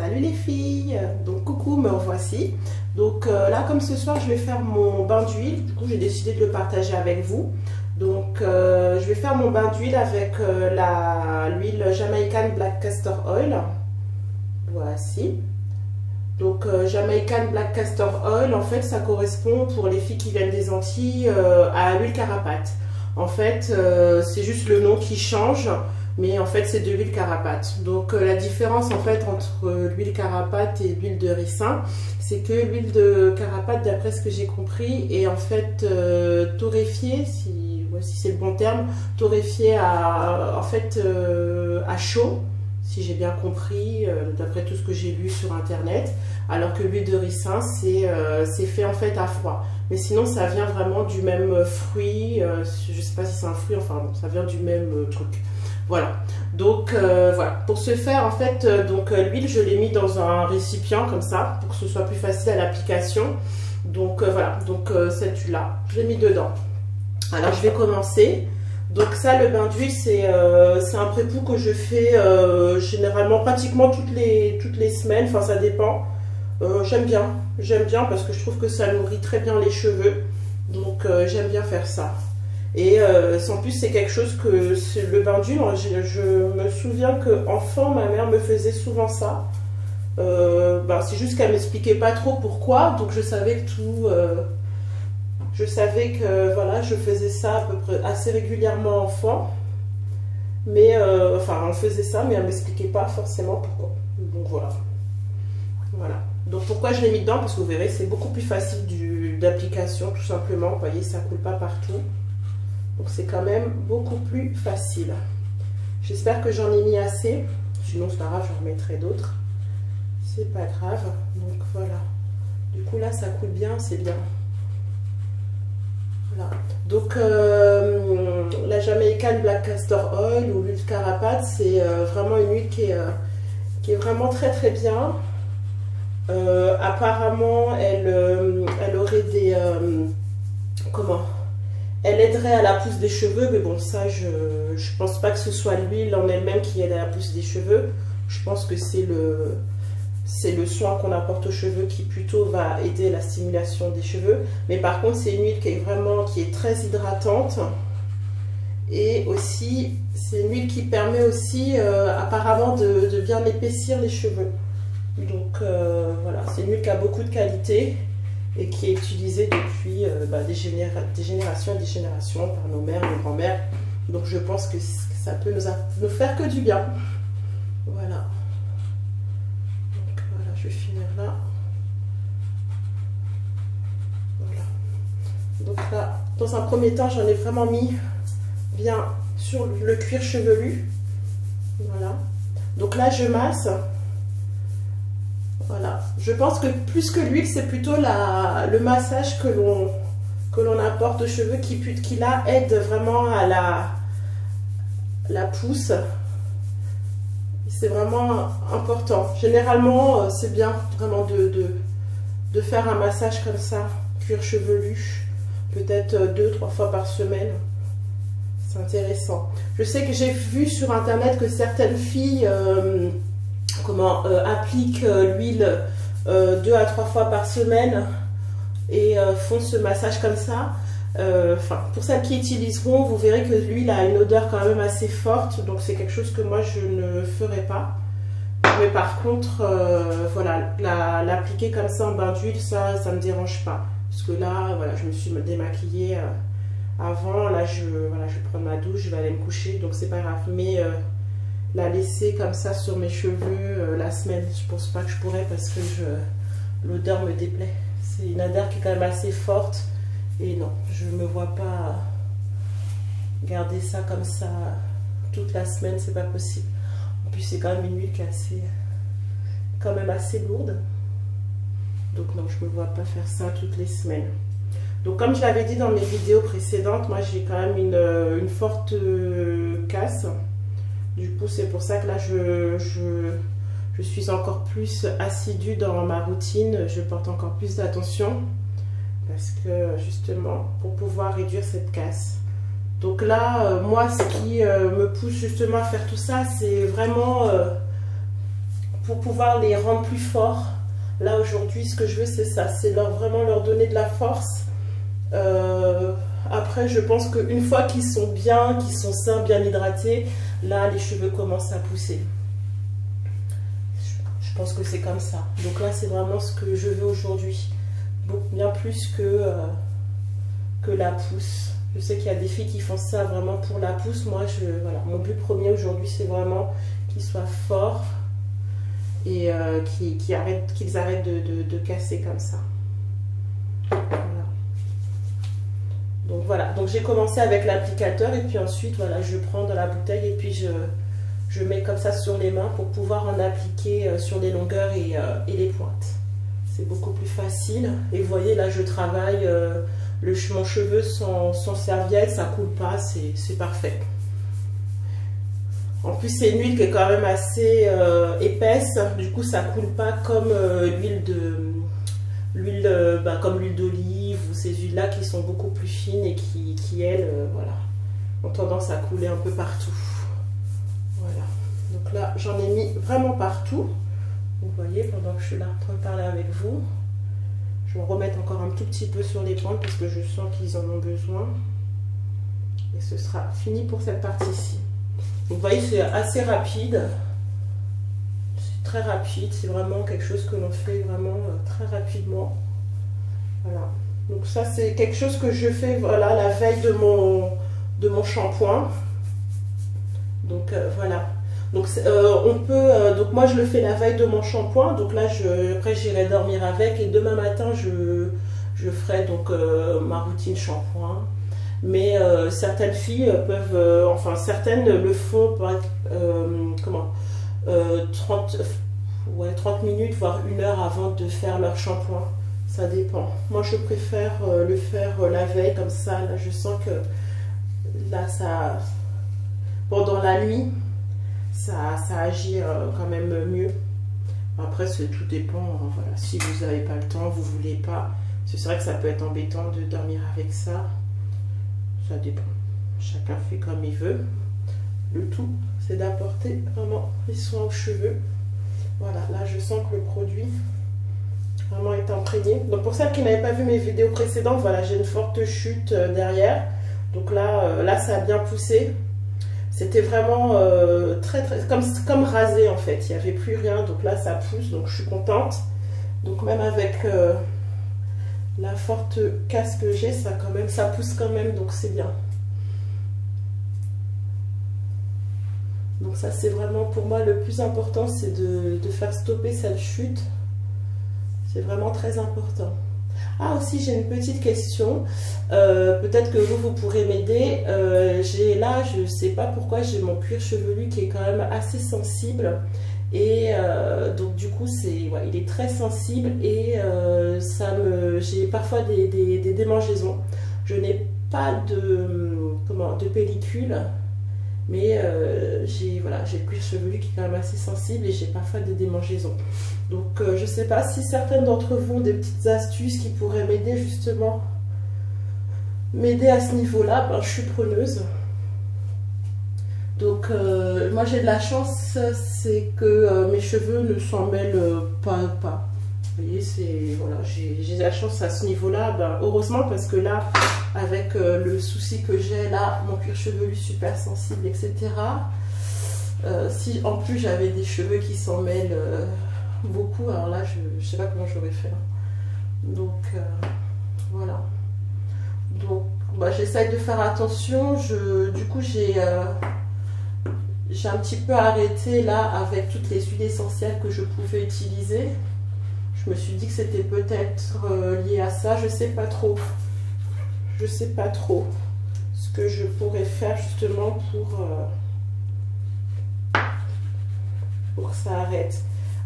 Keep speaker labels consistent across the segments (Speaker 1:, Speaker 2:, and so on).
Speaker 1: Salut les filles, donc coucou, me revoici. Donc là comme ce soir je vais faire mon bain d'huile, du coup j'ai décidé de le partager avec vous. Donc je vais faire mon bain d'huile avec l'huile Jamaican Black Castor Oil. Voici. Donc Jamaican Black Castor Oil, en fait ça correspond pour les filles qui viennent des Antilles à l'huile carapate. En fait c'est juste le nom qui change. Mais en fait c'est de l'huile carapate. Donc la différence en fait entre l'huile carapate et l'huile de ricin, c'est que l'huile de carapate, d'après ce que j'ai compris, est en fait torréfiée, si c'est le bon terme, torréfiée à chaud, si j'ai bien compris, d'après tout ce que j'ai lu sur internet, alors que l'huile de ricin c'est fait en fait à froid. Mais sinon ça vient vraiment du même fruit, je sais pas si c'est un fruit, enfin bon, ça vient du même truc. Voilà, donc voilà, pour ce faire en fait, l'huile je l'ai mis dans un récipient comme ça, pour que ce soit plus facile à l'application. Donc voilà, cette huile là, je l'ai mis dedans. Alors je vais commencer. Donc ça, le bain d'huile, c'est un pré-pou que je fais généralement pratiquement toutes les semaines, enfin ça dépend. J'aime bien parce que je trouve que ça nourrit très bien les cheveux, donc j'aime bien faire ça. Et en plus c'est quelque chose que le bain d'huile, je me souviens qu'enfant ma mère me faisait souvent ça. C'est juste qu'elle m'expliquait pas trop pourquoi, donc je savais que voilà, je faisais ça à peu près assez régulièrement enfant. Mais on faisait ça, mais elle m'expliquait pas forcément pourquoi. Donc voilà. Donc pourquoi je l'ai mis dedans? Parce que vous verrez, c'est beaucoup plus facile d'application, tout simplement. Vous voyez, ça coule pas partout. Donc c'est quand même beaucoup plus facile. J'espère que j'en ai mis assez. Sinon c'est pas grave, j'en remettrai d'autres. C'est pas grave. Donc voilà. Du coup là ça coule bien, c'est bien. Voilà. Donc la Jamaican Black Castor Oil ou l'huile carapate, c'est vraiment une huile qui est vraiment très très bien. Apparemment elle aurait des elle aiderait à la pousse des cheveux, mais bon, ça, je pense pas que ce soit l'huile en elle-même qui aide à la pousse des cheveux. Je pense que c'est le soin qu'on apporte aux cheveux qui plutôt va aider la stimulation des cheveux. Mais par contre, c'est une huile qui est très hydratante. Et aussi, c'est une huile qui permet aussi, apparemment, de bien épaissir les cheveux. Donc, voilà, c'est une huile qui a beaucoup de qualité et qui est utilisée depuis des générations et des générations par nos mères, nos grands-mères. Donc je pense que ça peut nous faire que du bien. Voilà. Donc voilà, je vais finir là. Voilà. Donc là, dans un premier temps, j'en ai vraiment mis bien sur le cuir chevelu. Voilà. Donc là, je masse. Voilà, je pense que plus que l'huile, c'est plutôt le massage que l'on apporte aux cheveux qui là aide vraiment à la pousse. C'est vraiment important. Généralement, c'est bien vraiment de faire un massage comme ça, cuir chevelu, peut-être 2-3 fois par semaine. C'est intéressant. Je sais que j'ai vu sur internet que certaines filles appliquent l'huile 2 à 3 fois par semaine et font ce massage comme ça. Pour celles qui utiliseront, vous verrez que l'huile a une odeur quand même assez forte, donc c'est quelque chose que moi je ne ferai pas. Mais par contre, voilà, l'appliquer comme ça en bain d'huile, ça me dérange pas. Parce que là, voilà, je me suis démaquillée avant, là je vais prendre ma douche, je vais aller me coucher, donc c'est pas grave. Mais la laisser comme ça sur mes cheveux la semaine, je pense pas que je pourrais parce que l'odeur me déplaît. C'est une odeur qui est quand même assez forte et non, je me vois pas garder ça comme ça toute la semaine, c'est pas possible. En plus c'est quand même une huile qui est quand même assez lourde, donc non, je me vois pas faire ça toutes les semaines. Donc comme je l'avais dit dans mes vidéos précédentes, moi j'ai quand même une forte casse. Du coup, c'est pour ça que là, je suis encore plus assidue dans ma routine. Je porte encore plus d'attention parce que justement, pour pouvoir réduire cette casse. Donc là, moi, ce qui me pousse justement à faire tout ça, c'est vraiment pour pouvoir les rendre plus forts. Là aujourd'hui ce que je veux c'est ça, c'est vraiment leur donner de la force. Après je pense qu'une fois qu'ils sont bien, qu'ils sont sains, bien hydratés, là les cheveux commencent à pousser. Je pense que c'est comme ça. Donc là c'est vraiment ce que je veux aujourd'hui. Bien plus que la pousse. Je sais qu'il y a des filles qui font ça vraiment pour la pousse. Moi, voilà, mon but premier aujourd'hui, c'est vraiment qu'ils soient forts et qu'ils arrêtent de casser comme ça. Voilà. Donc voilà, donc j'ai commencé avec l'applicateur et puis ensuite, voilà, je prends dans la bouteille et puis je mets comme ça sur les mains pour pouvoir en appliquer sur les longueurs et les pointes. C'est beaucoup plus facile. Et vous voyez, là, je travaille mon cheveu sans serviette, ça coule pas, c'est parfait. En plus, c'est une huile qui est quand même assez épaisse, du coup, ça coule pas comme comme l'huile d'olive ou ces huiles-là qui sont beaucoup plus fines et qui elles, voilà, ont tendance à couler un peu partout. Voilà. Donc là, j'en ai mis vraiment partout. Vous voyez, pendant que je suis là en train de parler avec vous, je vais en remettre encore un tout petit peu sur les pointes parce que je sens qu'ils en ont besoin. Et ce sera fini pour cette partie-ci. Vous voyez, c'est assez rapide. C'est très rapide. C'est vraiment quelque chose que l'on fait vraiment très rapidement. Voilà. Donc ça, c'est quelque chose que je fais, voilà, la veille de mon shampoing. Donc voilà. Donc donc moi je le fais la veille de mon shampoing, donc là après j'irai dormir avec et demain matin je ferai donc ma routine shampoing. Mais certaines filles peuvent, enfin certaines le font par 30 minutes voire 1 heure avant de faire leur shampoing, ça dépend. Moi je préfère le faire la veille comme ça, là je sens que là ça pendant la nuit ça agit quand même mieux. Après tout dépend, voilà, si vous n'avez pas le temps, vous voulez pas, c'est vrai que ça peut être embêtant de dormir avec ça, ça dépend, chacun fait comme il veut. Le tout c'est d'apporter vraiment les soins aux cheveux. Voilà, là je sens que le produit vraiment est imprégné. Donc pour celles qui n'avaient pas vu mes vidéos précédentes, voilà, j'ai une forte chute derrière, donc là ça a bien poussé. C'était vraiment très comme rasé en fait, il n'y avait plus rien, donc là ça pousse, donc je suis contente. Donc même avec la forte casse que j'ai, ça pousse quand même, donc c'est bien. Donc ça c'est vraiment pour moi le plus important, c'est de faire stopper cette chute. C'est vraiment très important. Ah aussi j'ai une petite question, peut-être que vous pourrez m'aider. Là je sais pas pourquoi j'ai mon cuir chevelu qui est quand même assez sensible et donc du coup il est très sensible et j'ai parfois des démangeaisons. Je n'ai pas de pellicule, mais j'ai le cuir chevelu qui est quand même assez sensible et j'ai parfois des démangeaisons. Donc je ne sais pas si certaines d'entre vous ont des petites astuces qui pourraient m'aider justement, m'aider à ce niveau-là, je suis preneuse. Donc moi j'ai de la chance, c'est que mes cheveux ne s'en mêlent pas. Vous voyez, voilà, j'ai de la chance à ce niveau-là, heureusement, parce que là, avec le souci que j'ai là, mon cuir chevelu super sensible, etc. Si en plus j'avais des cheveux qui s'en mêlent beaucoup, alors là je sais pas comment j'aurais fait. Donc voilà. Donc j'essaie de faire attention. Du coup j'ai un petit peu arrêté là avec toutes les huiles essentielles que je pouvais utiliser. Je me suis dit que c'était peut-être lié à ça, je sais pas trop. Je sais pas trop ce que je pourrais faire justement pour que ça arrête.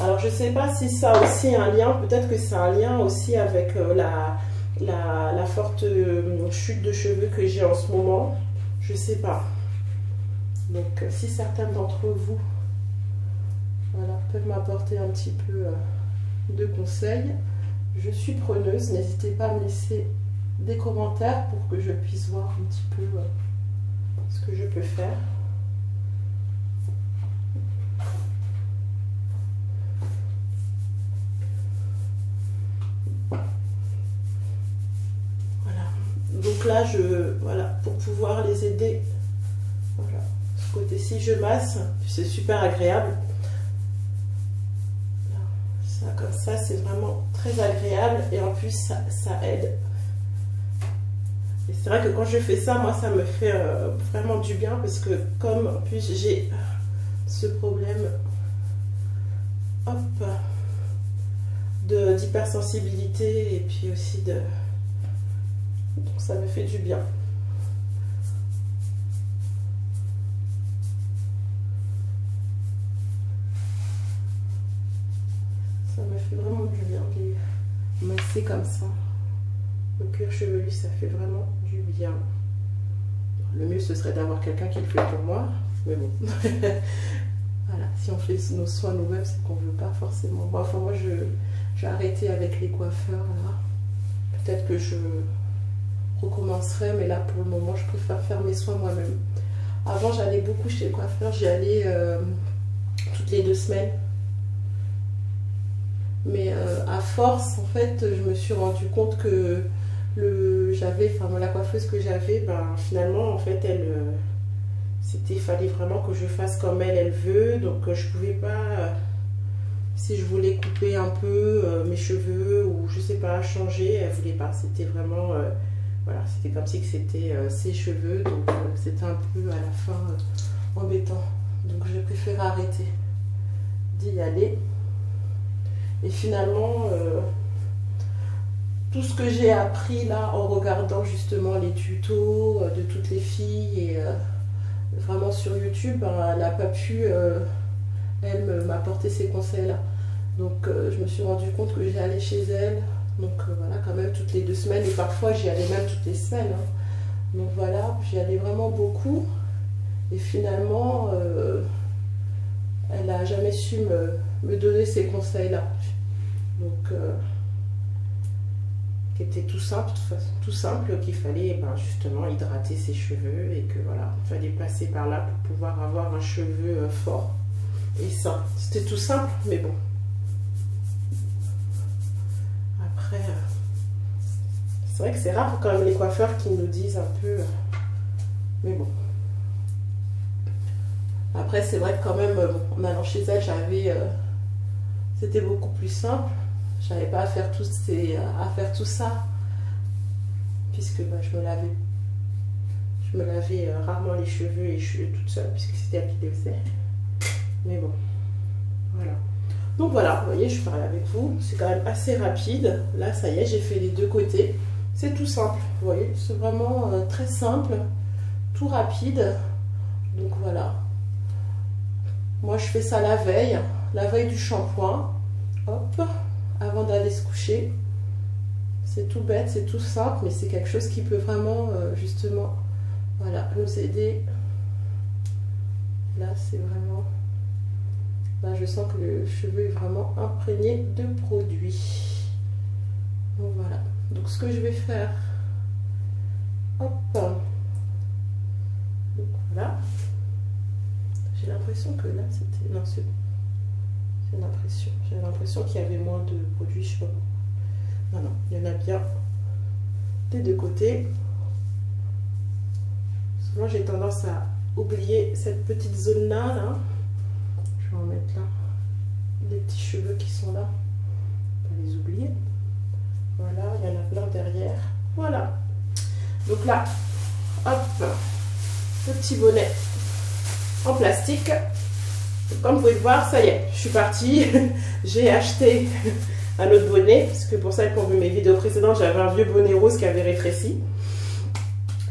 Speaker 1: Alors je sais pas si ça a aussi un lien, peut-être que c'est un lien aussi avec la forte chute de cheveux que j'ai en ce moment. Je sais pas. Donc si certains d'entre vous peuvent m'apporter un petit peu de conseils, je suis preneuse. N'hésitez pas à me laisser des commentaires pour que je puisse voir un petit peu ce que je peux faire. Donc là, voilà, pour pouvoir les aider, voilà, ce côté-ci, je masse, c'est super agréable. Ça, comme ça, c'est vraiment très agréable et en plus, ça aide. Et c'est vrai que quand je fais ça, moi, ça me fait vraiment du bien parce que comme en plus j'ai ce problème, hop, d'hypersensibilité et puis aussi de... Donc ça me fait du bien. Ça me fait vraiment du bien de les masser comme ça. Le cuir chevelu, ça fait vraiment du bien. Le mieux, ce serait d'avoir quelqu'un qui le fait pour moi. Mais bon. Voilà, si on fait nos soins nous-mêmes, c'est qu'on ne veut pas forcément. Bon, enfin, moi, j'ai arrêté avec les coiffeurs, là. Peut-être que je recommencerai, mais là, pour le moment, je préfère faire mes soins moi-même. Avant, j'allais beaucoup chez le coiffeur. J'y allais toutes les 2 semaines. Mais à force, en fait, je me suis rendu compte que la coiffeuse que j'avais, ben, finalement, en fait, il fallait vraiment que je fasse comme elle veut. Donc, je pouvais pas, si je voulais couper un peu mes cheveux ou je sais pas, changer, elle voulait pas. C'était vraiment, voilà, c'était comme si c'était ses cheveux. Donc, c'était un peu à la fin embêtant. Donc, je préfère arrêter d'y aller. Et finalement, tout ce que j'ai appris là en regardant justement les tutos de toutes les filles et vraiment sur YouTube, ben, elle n'a pas pu, m'apporter ces conseils-là. Donc je me suis rendu compte que j'allais chez elle, donc voilà, quand même toutes les 2 semaines, et parfois j'y allais même toutes les semaines. Hein. Donc voilà, j'y allais vraiment beaucoup. Et finalement, elle n'a jamais su me donner ces conseils-là. Donc, qui était tout simple, qu'il fallait justement hydrater ses cheveux et que voilà, il fallait passer par là pour pouvoir avoir un cheveu fort et sain. C'était tout simple, mais bon. Après, c'est vrai que c'est rare quand même les coiffeurs qui nous disent un peu, mais bon. Après, c'est vrai que quand même, en allant chez elle, c'était beaucoup plus simple. Je n'avais pas à faire tout ça, puisque je me lavais rarement les cheveux et toute seule, puisque c'était elle qui les faisait. Mais bon, voilà. Donc voilà, vous voyez, je parle avec vous, c'est quand même assez rapide. Là, ça y est, j'ai fait les 2 côtés. C'est tout simple, vous voyez, c'est vraiment très simple, tout rapide. Donc voilà. Moi, je fais ça la veille du shampoing. Hop, avant d'aller se coucher. C'est tout bête, c'est tout simple, mais c'est quelque chose qui peut vraiment, justement, voilà, nous aider. Là, c'est vraiment... Là, je sens que le cheveu est vraiment imprégné de produits. Donc voilà. Donc ce que je vais faire... Hop. Donc voilà. J'ai l'impression que là, c'était... Non, c'est... J'ai l'impression qu'il y avait moins de produits, je sais pas. Non, il y en a bien des 2 côtés. Souvent, j'ai tendance à oublier cette petite zone-là. Là. Je vais en mettre là. Les petits cheveux qui sont là. On va les oublier. Voilà, il y en a plein derrière. Voilà. Donc là, hop, le petit bonnet en plastique. Comme vous pouvez le voir, ça y est, je suis partie. J'ai acheté un autre bonnet, parce que pour ça, pour mes vidéos précédentes, j'avais un vieux bonnet rose qui avait rétréci.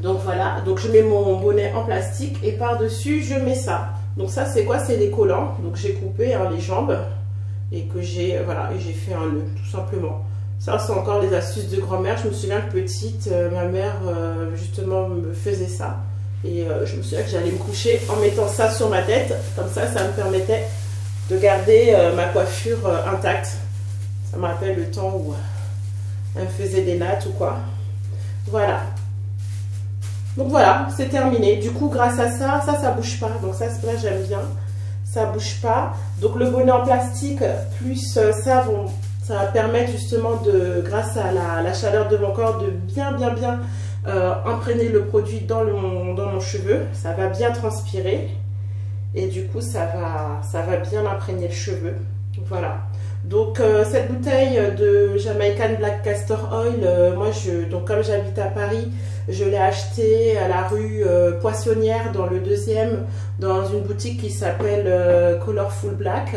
Speaker 1: Donc voilà, donc je mets mon bonnet en plastique et par-dessus, je mets ça. Donc ça, c'est quoi? C'est les collants. Donc j'ai coupé les jambes et que j'ai fait un nœud, tout simplement. Ça, c'est encore les astuces de grand-mère. Je me souviens que petite, ma mère, justement, me faisait ça. Et je me souviens que j'allais me coucher en mettant ça sur ma tête. Comme ça me permettait de garder ma coiffure intacte. Ça me rappelle le temps où elle me faisait des nattes ou quoi. Voilà. Donc voilà, c'est terminé. Du coup, grâce à ça bouge pas. Donc ça j'aime bien. Ça bouge pas. Donc le bonnet en plastique, plus ça va permettre justement grâce à la chaleur de mon corps, de bien imprégner le produit dans mon cheveu. Ça va bien transpirer et du coup ça va bien imprégner le cheveu. Voilà. Donc cette bouteille de Jamaican Black Castor Oil, donc comme j'habite à Paris, je l'ai achetée à la rue Poissonnière dans le 2e, dans une boutique qui s'appelle Colorful Black.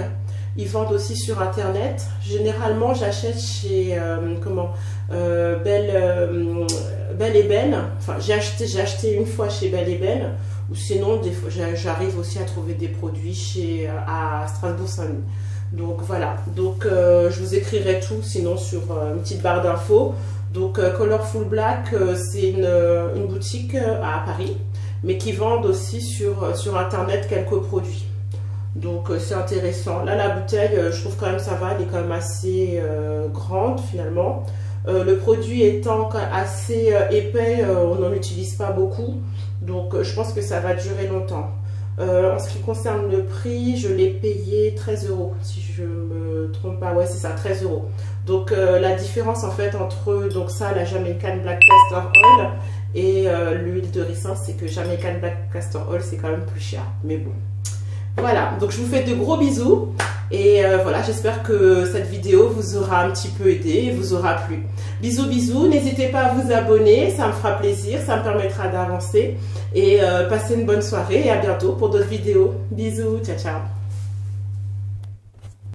Speaker 1: Ils vendent aussi sur internet. Généralement j'achète chez Belle et Belle. Enfin j'ai acheté une fois chez Belle et Belle, ou sinon des fois j'arrive aussi à trouver des produits à Strasbourg-Saint-Denis. Donc voilà, donc je vous écrirai tout sinon sur une petite barre d'infos. Donc Colorful Black, c'est une boutique à Paris, mais qui vendent aussi sur internet quelques produits. Donc c'est intéressant. Là la bouteille, je trouve quand même ça va, elle est quand même assez grande finalement. Le produit étant assez épais, on n'en utilise pas beaucoup, donc je pense que ça va durer longtemps. En ce qui concerne le prix, je l'ai payé 13 €, si je me trompe pas, ouais c'est ça, 13 €. Donc la différence en fait entre donc ça, la Jamaican Black Castor Oil et l'huile de ricin, c'est que Jamaican Black Castor Oil c'est quand même plus cher, mais bon. Voilà, donc je vous fais de gros bisous et voilà, j'espère que cette vidéo vous aura un petit peu aidé et vous aura plu. Bisous bisous, n'hésitez pas à vous abonner, ça me fera plaisir, ça me permettra d'avancer et passez une bonne soirée et à bientôt pour d'autres vidéos. Bisous, ciao ciao.